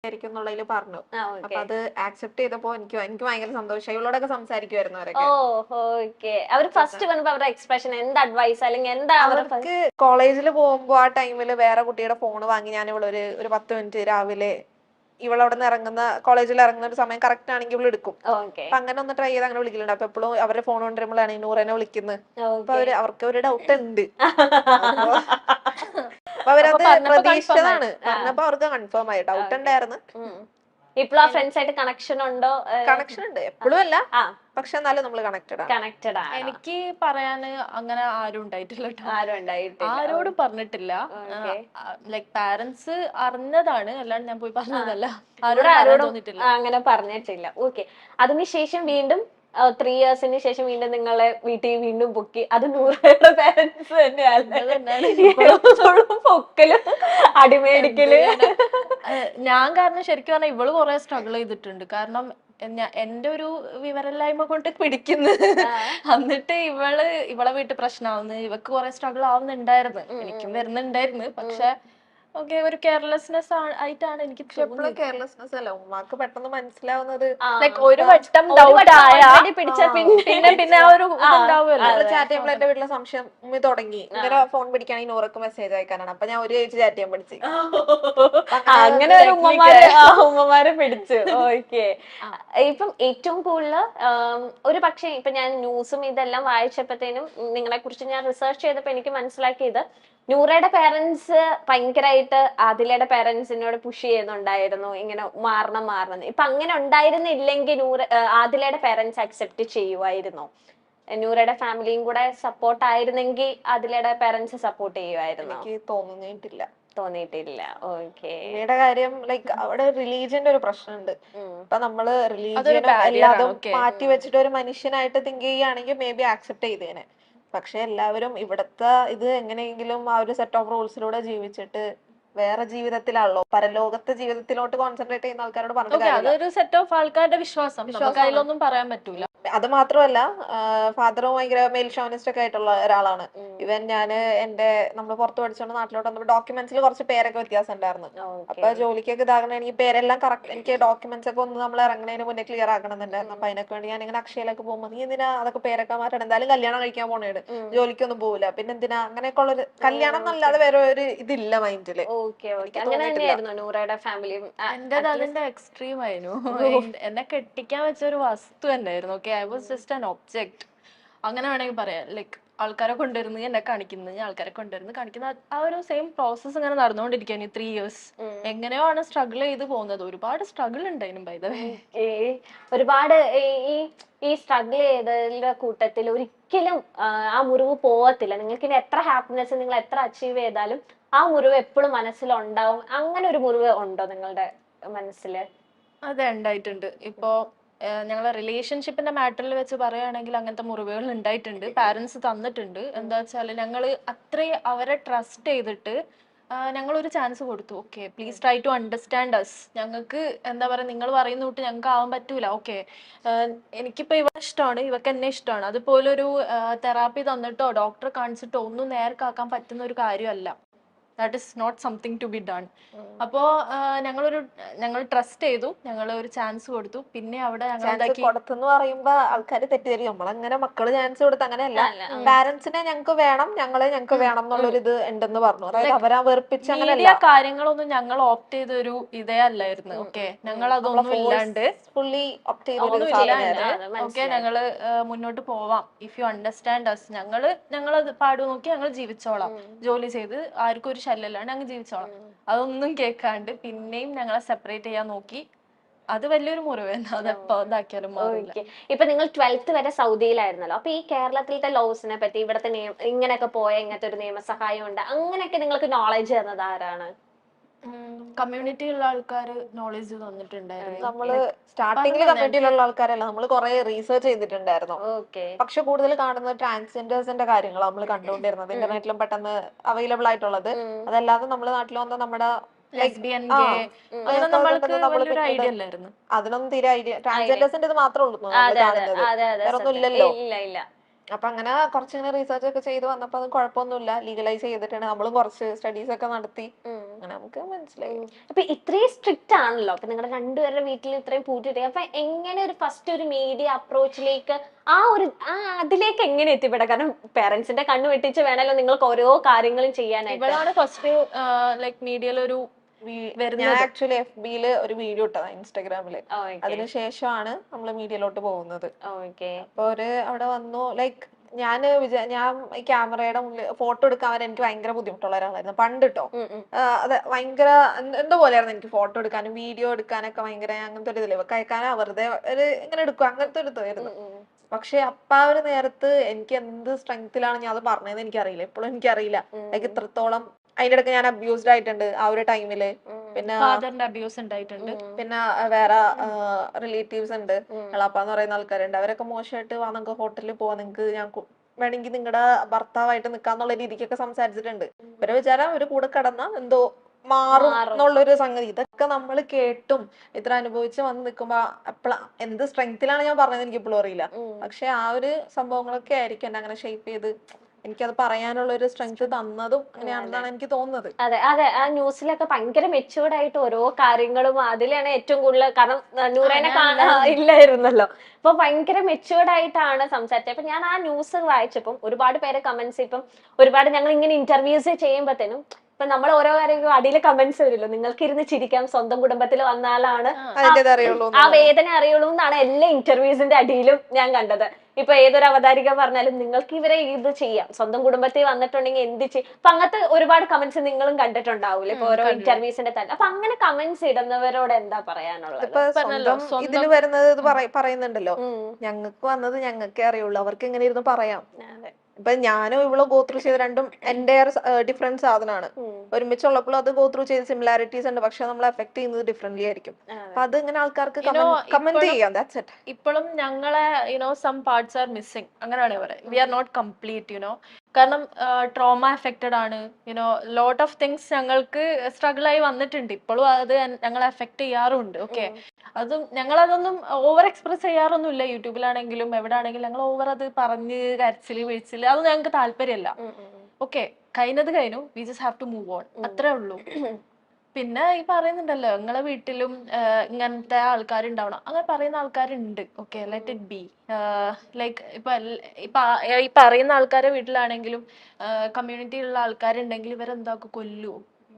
ആയിരിക്കും എന്നുള്ളതിൽ പറഞ്ഞു. അപ്പൊ ഓക്കെ. അത് ആക്സെപ്റ്റ് ചെയ്തപ്പോ എനിക്ക് ഭയങ്കര സന്തോഷമായി. ഇവളോടൊക്കെ സംസാരിക്കുമായിരുന്നു അവരൊക്കെ. ഓക്കെ. അവര് ഫസ്റ്റ് വന്നപ്പോ അവരുടെ എക്സ്പ്രഷൻ എന്ത് അഡ്വൈസ് അല്ലെങ്കിൽ എന്താ അവർക്ക് കോളേജിൽ പോകുമ്പോ ആ ടൈമിൽ വേറെ കുട്ടിയുടെ ഫോൺ വാങ്ങി ഞാൻ ഒരു 10 മിനിറ്റ് രാവിലെ ഇവളവിടെ നിന്ന് ഇറങ്ങുന്ന കോളേജിൽ ഇറങ്ങുന്ന ഒരു സമയം കറക്റ്റ് ആണെങ്കിൽ ഇവള് എടുക്കും. ഓക്കെ. അപ്പൊ അങ്ങനെ ഒന്ന് ട്രൈ ചെയ്ത് അങ്ങനെ വിളിക്കലുണ്ട്. അപ്പൊ എപ്പോഴും അവരുടെ ഫോൺ കൊണ്ടുവരുമ്പോഴാണ് നൂറനെ വിളിക്കുന്നത്. അപ്പൊ ഓക്കെ. അവർക്ക് ഒരു ഡൗട്ട് ഉണ്ട്. അപ്പൊ അപ്പൊ അവരത് പ്രതീക്ഷിച്ചതാണ്. പറഞ്ഞപ്പോ അവർക്ക് കൺഫേം ആയി. ഡൗട്ട് ഉണ്ടായിരുന്നു. ഇപ്പോഴും ആ ഫ്രണ്ട്സ് ആയിട്ട് കണക്ഷൻ ഉണ്ടോ? കണക്ഷൻ ഉണ്ട്, എപ്പോഴും അല്ല, പക്ഷെ എന്നാലും നമ്മൾ കണക്റ്റഡ് ആണ്. കണക്റ്റഡ് ആണ്. എനിക്ക് പറയാന് അങ്ങനെ ആരും ഉണ്ടായിട്ടില്ല കേട്ടോ. ആരും ഉണ്ടായിട്ടില്ല. ആരോടും പറഞ്ഞിട്ടില്ല. ലൈക് പാരന്റ്സ് അറിഞ്ഞതാണ്, അല്ലാണ്ട് ഞാൻ പോയി പറഞ്ഞതല്ല. ആരോടും തോന്നിട്ടില്ല, അങ്ങനെ പറഞ്ഞിട്ടില്ല. ഓക്കെ. അതിനുശേഷം വീണ്ടും 3 ഇയേഴ്സിന് ശേഷം വീണ്ടും നിങ്ങളെ വീട്ടിൽ വീണ്ടും പൊക്കി. അത് നൂറയുടെ പാരന്റ്സ് തന്നെയാണ് പൊക്കലും അടിമേടിക്കല്. ഞാൻ കാരണം ശരിക്കും പറഞ്ഞാൽ ഇവള് കുറെ സ്ട്രഗിൾ ചെയ്തിട്ടുണ്ട്. കാരണം എന്റെ ഒരു വിവരമില്ലായ്മ കൊണ്ട് പിടിക്കുന്നു. എന്നിട്ട് ഇവളെ വീട്ടിൽ പ്രശ്നമാവുന്നു, ഇവക്ക് കുറെ സ്ട്രഗിൾ ആവുന്നുണ്ടായിരുന്നു, എനിക്കും വരുന്നുണ്ടായിരുന്നു. പക്ഷെ ഓക്കെ, ഒരു കെയർലെസ്നെസ് ആയിട്ടാണ് എനിക്ക് എപ്പോഴും കെയർലെസ്നെസ് അല്ല, ഉമ്മാക്ക് പെട്ടെന്ന് മനസ്സിലാവുന്നത്. ലൈക്ക് ഒരു വട്ടം ഡൗട്ട് ആയ പിടിച്ച പിന്നെ ആ ഒരു ഇതുണ്ടാവുമല്ലോ. ചാറ്റ് ചെയ്യുമ്പോൾ എന്റെ വീട്ടിലെ സംശയം ഉമ്മി തുടങ്ങി. ഇങ്ങനെ ഫോൺ പിടിക്കുകയാണെങ്കിൽ നൂറക്ക് മെസ്സേജ് അയക്കാനാണ്. അപ്പൊ ഞാൻ ഒരു ചേച്ചി ചാറ്റ് ചെയ്യാൻ പഠിച്ചു. അങ്ങനെ ഒരു ഉമ്മമാരെ പിടിച്ചു. ഓക്കെ. ഇപ്പം ഏറ്റവും കൂടുതൽ ഒരു പക്ഷേ ഇപ്പൊ ഞാൻ ന്യൂസും ഇതെല്ലാം വായിച്ചപ്പോഴത്തേനും നിങ്ങളെ കുറിച്ച് ഞാൻ റിസർച്ച് ചെയ്തപ്പോ എനിക്ക് മനസ്സിലാക്കിയത് നൂറയുടെ പേരൻസ് ഭയങ്കരമായിട്ട് ആദിലയുടെ പേരൻസിനോട് പുഷ് ചെയ്യുന്നുണ്ടായിരുന്നു, ഇങ്ങനെ മാറണം. ഇപ്പൊ അങ്ങനെ ഉണ്ടായിരുന്നില്ലെങ്കിൽ ആദിലയുടെ പേരൻസ് അക്സെപ്റ്റ് ചെയ്യുമായിരുന്നോ? നൂറയുടെ ഫാമിലിയും കൂടെ സപ്പോർട്ട് ആയിരുന്നെങ്കിൽ ആദിലയുടെ പേരൻസ് സപ്പോർട്ട് ചെയ്യുമായിരുന്നോ? എനിക്ക് തോന്നിയിട്ടില്ല. ഓക്കെ. ഇവയുടെ കാര്യം ലൈക്ക് അവിടെ റിലീജിയന്റെ ഒരു പ്രശ്നമുണ്ട്. ഇപ്പൊ നമ്മള് റിലീജിയനും എല്ലാതും മാറ്റി വെച്ചിട്ട് ഒരു മനുഷ്യനായിട്ട് തിങ്ക് ചെയ്യുകയാണെങ്കിൽ മേ ബി ആക്സെപ്റ്റ് ചെയ്തേനെ. പക്ഷെ എല്ലാവരും ഇവിടത്തെ ഇത് എങ്ങനെയെങ്കിലും ആ ഒരു സെറ്റ് ഓഫ് റൂൾസിലൂടെ ജീവിച്ചിട്ട് വേറെ ജീവിതത്തിലാണല്ലോ, പരലോകത്തെ ജീവിതത്തിലോട്ട് കോൺസെൻട്രേറ്റ് ചെയ്യുന്ന ആൾക്കാരോട് പറഞ്ഞിട്ട് അതൊരു സെറ്റ് ഓഫ് ആൾക്കാരുടെ വിശ്വാസം, അതിലൊന്നും പറയാൻ പറ്റൂല. അത് മാത്രമല്ല ഫാദറും ഭയങ്കര മെയിൽ ഷോവിനിസ്റ്റ് ഒക്കെ ആയിട്ടുള്ള ഒരാളാണ്. ഇവൻ നമ്മൾ പുറത്ത് പഠിച്ചോണ്ട് നാട്ടിലോട്ട് വന്നപ്പോൾ ഡോക്യുമെന്റ്സിൽ കുറച്ച് പേരൊക്കെ വ്യത്യാസം ഉണ്ടായിരുന്നു. അപ്പൊ ജോലിക്കൊക്കെ ഇതാകണ എനിക്ക് പേരെല്ലാം കറക്റ്റ്, എനിക്ക് ഡോക്യുമെന്റ്സ് ഒക്കെ ഒന്ന് നമ്മൾ ഇറങ്ങുന്നതിന് മുന്നേ ക്ലിയർ ആക്കണമെന്നുണ്ടായിരുന്നു. അപ്പൊ അതിനൊക്കെ വേണ്ടി ഞാൻ ഇങ്ങനെ അക്ഷയയിലൊക്കെ പോകുമ്പോൾ നീ എന്തിനാ അതൊക്കെ പേരൊക്കെ മാറ്റണം, എന്തായാലും കല്യാണം കഴിക്കാൻ പോണേട്, ജോലിക്കൊന്നും പോകില്ല, പിന്നെ എന്തിനാ അങ്ങനെയൊക്കെ ഉള്ളൊരു കല്യാണം എന്നല്ലാതെ വേറെ ഒരു ഇതില്ല മൈൻഡില്. അതിന്റെ എക്സ്ട്രീം ആയിരുന്നു. എന്നെ കെട്ടിക്കാൻ വെച്ച ഒരു വസ്തു തന്നെയായിരുന്നു. Okay, I was just an object, അങ്ങനെ വേണമെങ്കിൽ പറയാം. ലൈക്ക് ആൾക്കാരെ കൊണ്ടുവരുന്നത്, എന്നെ കാണിക്കുന്നത്, ആൾക്കാരെ കൊണ്ടുവരുന്നത് കാണിക്കുന്ന, ആ ഒരു സെയിം പ്രോസസ് ഇങ്ങനെ നടന്നുകൊണ്ടിരിക്കുകയാണ് 3 ഇയേഴ്സ്. എങ്ങനെയോ ആണ് സ്ട്രഗിൾ ചെയ്ത് പോകുന്നത്. ഒരുപാട് സ്ട്രഗിൾ ഉണ്ടായിരുന്നു ബൈ ദ വേ. ഒരുപാട് ഈ സ്ട്രഗിൾ ചെയ്തതിന്റെ കൂട്ടത്തിൽ ഒരിക്കലും ആ മുറിവ് പോവത്തില്ല. നിങ്ങൾക്ക് ഇനി എത്ര ഹാപ്പിനെസ് നിങ്ങൾ എത്ര അച്ചീവ് ചെയ്താലും ആ മുറിവ് എപ്പോഴും മനസ്സിലുണ്ടാവും. അങ്ങനെ ഒരു മുറിവ് ഉണ്ടോ നിങ്ങളുടെ മനസ്സില്? അതെ, ഉണ്ടായിട്ടുണ്ട്. ഇപ്പോ ഞങ്ങളെ റിലേഷൻഷിപ്പിന്റെ മാറ്ററിൽ വെച്ച് പറയുകയാണെങ്കിൽ അങ്ങനത്തെ മുറിവുകൾ ഉണ്ടായിട്ടുണ്ട്. പാരന്റ്സ് തന്നിട്ടുണ്ട്. എന്താ വെച്ചാൽ ഞങ്ങള് അത്രയും അവരെ ട്രസ്റ്റ് ചെയ്തിട്ട് ഞങ്ങളൊരു ചാൻസ് കൊടുത്തു. Okay, please try to understand us. ഞങ്ങൾക്ക് എന്താ പറയുക, നിങ്ങൾ പറയുന്ന കൂട്ട് ഞങ്ങൾക്ക് ആവാൻ പറ്റൂല. ഓക്കെ, എനിക്കിപ്പോ ഇവ ഇഷ്ടമാണ്, ഇവക്ക് എന്നെ ഇഷ്ടമാണ്. അതുപോലെ ഒരു തെറാപ്പി തന്നിട്ടോ ഡോക്ടറെ കാണിച്ചിട്ടോ ഒന്നും നേർക്കാക്കാൻ പറ്റുന്ന ഒരു കാര്യമല്ല. That is not something to be done. അപ്പോ ഞങ്ങൾ ട്രസ്റ്റ് ചെയ്തു, ഞങ്ങൾ ഒരു ചാൻസ് കൊടുത്തു. പിന്നെ അവിടെ കൊടുത്തെന്ന് പറയുമ്പോ ആൾക്കാർ തെറ്റിദ്ധരിക്കും, നമ്മളങ്ങനെ മക്കള് ചാൻസ് കൊടുത്ത് അങ്ങനെയല്ല. പാരന്റ്സിനെ ഞങ്ങൾക്ക് വേണം, ഞങ്ങൾക്ക് വേണം എന്നുള്ളൊരു ഇത് ഉണ്ടെന്ന് പറഞ്ഞു. അതായത് അവരാ വെറുപ്പിച്ച് അങ്ങനെയല്ല. കാര്യങ്ങളൊന്നും ഞങ്ങൾ ഓപ്റ്റ് ചെയ്ത ഒരു ഇതേ അല്ലായിരുന്നു. ഓക്കെ, ഞങ്ങൾ അതൊന്നും ഇല്ലാണ്ട് ഫുള്ളി ഓപ്റ്റ് ചെയ്ത ഓക്കെ, ഞങ്ങള് മുന്നോട്ട് പോവാം, ഇഫ് യു അണ്ടർസ്റ്റാൻഡ് അസ്. ഞങ്ങളത് പാടു നോക്കി ഞങ്ങൾ ജീവിച്ചോളാം, ജോലി ചെയ്ത് ആർക്കും ഒരു ശല്യമില്ലാണ്ട് ഞങ്ങൾ ജീവിച്ചോളാം. അതൊന്നും കേൾക്കാണ്ട് പിന്നെയും ഞങ്ങളെ സെപ്പറേറ്റ് ചെയ്യാൻ നോക്കി. അത് വലിയൊരു മുറിവായിരുന്നു. അതെപ്പോ ഇതാക്കിയാലും മാറില്ല. ഇപ്പൊ നിങ്ങൾ 12th വരെ സൗദിയിലായിരുന്നല്ലോ. അപ്പൊ ഈ കേരളത്തിലത്തെ ലോസിനെ പറ്റി, ഇവിടത്തെ ഇങ്ങനെയൊക്കെ പോയ ഇങ്ങനത്തെ ഒരു നിയമസഹായം ഉണ്ട്, അങ്ങനെയൊക്കെ നിങ്ങൾക്ക് നോളജ് തന്നത് ആരാണ്? കമ്മ്യൂണിറ്റിയിലുള്ള ആൾക്കാർ നോളജ് തന്നിട്ടുണ്ടായിരുന്നു. നമ്മള് സ്റ്റാർട്ടിങ്ങിൽ കമ്മ്യൂണിറ്റിയിലുള്ള ആൾക്കാരല്ല, നമ്മൾ കുറെ റീസെർച്ച് ചെയ്തിട്ടുണ്ടായിരുന്നു. പക്ഷെ കൂടുതൽ കാണുന്നത് ട്രാൻസ്ജെൻഡേഴ്സിന്റെ കാര്യങ്ങൾ നമ്മൾ കണ്ടുകൊണ്ടിരുന്നത്, ഇന്റർനെറ്റിലും പെട്ടെന്ന് അവൈലബിൾ ആയിട്ടുള്ളത്. അതല്ലാതെ നമ്മുടെ നാട്ടിൽ വന്ന നമ്മുടെ അതിനൊന്നും തീരെ ഐഡിയ, ട്രാൻസ്ജെൻഡേഴ്സിന്റെ ഇത് മാത്രമേ ഉള്ളൂ വേറൊന്നും ഇല്ലല്ലോ. അപ്പൊ അങ്ങനെ കുറച്ചിങ്ങനെ റീസെർച്ച് ഒക്കെ ചെയ്ത് വന്നപ്പോ അത് കുഴപ്പമൊന്നുമില്ല, ലീഗലൈസ് ചെയ്തിട്ടുണ്ട്. നമ്മളും കുറച്ച് സ്റ്റഡീസ് ഒക്കെ നടത്തി അങ്ങനെ നമുക്ക് മനസ്സിലായി. അപ്പൊ ഇത്രയും സ്ട്രിക്റ്റ് ആണല്ലോ, അപ്പൊ നിങ്ങളുടെ രണ്ടുപേരുടെ വീട്ടിൽ ഇത്രയും പൂട്ടിട്ട്, അപ്പൊ എങ്ങനെ ഒരു ഫസ്റ്റ് ഒരു മീഡിയ അപ്രോച്ചിലേക്ക് അതിലേക്ക് എങ്ങനെ എത്തിപ്പെടാം? കാരണം പേരൻസിന്റെ കണ്ണു വെട്ടിച്ച് വേണമല്ലോ നിങ്ങൾക്ക് ഓരോ കാര്യങ്ങളും ചെയ്യാനായിട്ട്. ഇവളാണ് ഫസ്റ്റ് ലൈക് മീഡിയയിലൊരു ഞാൻ ആക്ച്വലി FB-ല് ഒരു വീഡിയോ ഇട്ടതാ ഇൻസ്റ്റാഗ്രാമില്. അതിനുശേഷമാണ് നമ്മള് മീഡിയയിലോട്ട് പോകുന്നത്. അപ്പൊ അവിടെ വന്നു ലൈക്ക് ഞാൻ ഈ ക്യാമറയുടെ മുന്നിൽ ഫോട്ടോ എടുക്കാൻ വരെ എനിക്ക് ഭയങ്കര ബുദ്ധിമുട്ടുള്ള ഒരാളായിരുന്നു പണ്ട് ട്ടോ. അത് ഭയങ്കര എന്തോ പോലെയായിരുന്നു എനിക്ക് ഫോട്ടോ എടുക്കാനും വീഡിയോ എടുക്കാനൊക്കെ ഭയങ്കര അങ്ങനത്തെ ഒരു ഇതില് കയക്കാനോ വെറുതെ ഒരു ഇങ്ങനെ എടുക്കും അങ്ങനത്തെ ഒരു ഇതായിരുന്നു. പക്ഷെ അപ്പ ആ ഒരു നേരത്ത് എനിക്ക് എന്ത് സ്ട്രെങ്ത്തിലാണ് ഞാൻ അത് പറഞ്ഞതെന്ന് എനിക്കറിയില്ല, ഇപ്പോഴും എനിക്കറിയില്ല. ലൈക്ക് ഇത്രത്തോളം അതിന്റെ ഇടയ്ക്ക് ഞാൻ അബ്യൂസ്ഡ് ആയിട്ടുണ്ട് ആ ഒരു ടൈമില്. പിന്നെ ഫാദറിന്റെ അബ്യൂസ് ഉണ്ടായിട്ടുണ്ട്. പിന്നെ വേറെ റിലേറ്റീവ്സ് ഉണ്ട്, എളാപ്പാന്ന് പറയുന്ന ആൾക്കാരുണ്ട്. അവരൊക്കെ മോശമായിട്ട് വാ നമുക്ക് ഹോട്ടലിൽ പോവാ, നിങ്ങക്ക് ഞാൻ വേണമെങ്കിൽ നിങ്ങളുടെ ഭർത്താവായിട്ട് നിക്കാന്നുള്ള രീതിക്കൊക്കെ സംസാരിച്ചിട്ടുണ്ട്. ഇവരെ വിചാരം ഒരു കൂടെ കിടന്ന എന്തോ മാറും എന്നുള്ളൊരു സംഗതി. ഇതൊക്കെ നമ്മൾ കേട്ടും ഇത്ര അനുഭവിച്ച് വന്ന് നിൽക്കുമ്പോ എന്ത് സ്ട്രെങ്ത്തിലാണ് ഞാൻ പറഞ്ഞത് എനിക്ക് ഇപ്പോഴും അറിയില്ല. പക്ഷെ ആ ഒരു സംഭവങ്ങളൊക്കെ ആയിരിക്കും എന്നെ അങ്ങനെ ഷേപ്പ് ചെയ്ത് എനിക്കത് പറയാനുള്ള ഒരു സ്ട്രെങ്ത് തന്നതും അങ്ങനെയാണെന്നാണ് എനിക്ക് തോന്നുന്നത്. അതെ അതെ, ആ ന്യൂസിലൊക്കെ ഭയങ്കര മെച്ചൂർഡ് ആയിട്ട് ഓരോ കാര്യങ്ങളും അതിലാണ് ഏറ്റവും കൂടുതൽ. കാരണം നൂറേനെ ഇല്ലായിരുന്നല്ലോ, അപ്പൊ ഭയങ്കര മെച്ചൂർഡ് ആയിട്ടാണ് സംസാരിച്ചത്. അപ്പൊ ഞാൻ ആ ന്യൂസ് വായിച്ചപ്പം ഒരുപാട് പേരെ കമന്റ്സ്, ഇപ്പം ഒരുപാട് ഞങ്ങൾ ഇങ്ങനെ ഇന്റർവ്യൂസ് ചെയ്യുമ്പോഴത്തേനും ഇപ്പൊ നമ്മൾ ഓരോ കാര്യങ്ങളും അടിയിൽ കമന്റ്സ് വരുമല്ലോ, നിങ്ങൾക്ക് ഇരുന്ന് ചിരിക്കാം, സ്വന്തം കുടുംബത്തിൽ വന്നാലാണ് ആ വേദന അറിയുള്ളൂ എന്നാണ് എല്ലാ ഇന്റർവ്യൂസിന്റെ അടിയിലും ഞാൻ കണ്ടത്. ഇപ്പൊ ഏതൊരു അവതാരിക പറഞ്ഞാലും നിങ്ങൾക്ക് ഇവരെ ഇത് ചെയ്യാം, സ്വന്തം കുടുംബത്തിൽ വന്നിട്ടുണ്ടെങ്കിൽ എന്ത് ചെയ്യും. അപ്പൊ അങ്ങനത്തെ ഒരുപാട് കമന്റ്സ് നിങ്ങളും കണ്ടിട്ടുണ്ടാവൂലേ ഇപ്പൊ ഓരോ ഇന്റർവ്യൂസിന്റെ തന്നെ. അപ്പൊ അങ്ങനെ കമന്റ്സ് ഇടുന്നവരോട് എന്താ പറയാനുള്ളത്? ഇതില് വരുന്നത് ഇത് പറയുന്നുണ്ടല്ലോ, ഞങ്ങൾക്ക് വന്നത് ഞങ്ങൾക്കേ അറിയുള്ളൂ, അവർക്ക് എങ്ങനെ ഇരുന്ന് പറയാം. ഇപ്പൊ ഞാനും ഇവള് ഗോത്രൂ ചെയ്ത് രണ്ടും എന്റെ ഡിഫറെന്റ് സാധനമാണ്. ഒരുമിച്ചുള്ളപ്പോഴും അത് ഗോത്രൂ ചെയ്ത് സിമിലാരിറ്റീസ് ഉണ്ട്, പക്ഷെ നമ്മൾ എഫക്ട് ചെയ്യുന്നത് ഡിഫറെന്റ്ലി ആയിരിക്കും. അപ്പൊ അത് ഇങ്ങനെ ആൾക്കാർക്ക് കമന്റ് ചെയ്യാം. That's it. ഇപ്പോഴും ഞങ്ങളെ സം പാർട്സ് ആർ മിസ്സിംഗ്, അങ്ങനെയാണ് പറയുന്നത്. വി ആർ നോട്ട് കംപ്ലീറ്റ് കാരണം ട്രോമ എഫക്റ്റഡ് ആണ്. ലോട്ട് ഓഫ് തിങ്സ് ഞങ്ങൾക്ക് സ്ട്രഗിൾ ആയി വന്നിട്ടുണ്ട്. ഇപ്പോഴും അത് ഞങ്ങളെ എഫക്ട് ചെയ്യാറുണ്ട്. ഓക്കെ, അതും ഞങ്ങളതൊന്നും ഓവർ എക്സ്പ്രസ് ചെയ്യാറൊന്നുമില്ല. യൂട്യൂബിലാണെങ്കിലും എവിടെ ആണെങ്കിലും ഞങ്ങൾ ഓവർ അത് പറഞ്ഞ് കരച്ചില് വീഴ്ചില് അതൊന്നും ഞങ്ങൾക്ക് താല്പര്യമല്ല. ഓക്കെ, കഴിഞ്ഞത് കഴിഞ്ഞു, we just have to move on, അത്രേ ഉള്ളൂ. പിന്നെ ഈ പറയുന്നുണ്ടല്ലോ നിങ്ങളെ വീട്ടിലും ഇങ്ങനത്തെ ആൾക്കാരുണ്ടാവണം, അങ്ങനെ പറയുന്ന ആൾക്കാരുണ്ട്. Okay, let it be. Like ഈ പറയുന്ന ആൾക്കാരെ വീട്ടിലാണെങ്കിലും കമ്മ്യൂണിറ്റിയിലുള്ള ആൾക്കാരുണ്ടെങ്കിൽ ഇവരെന്താക്കും, കൊല്ലുവോ?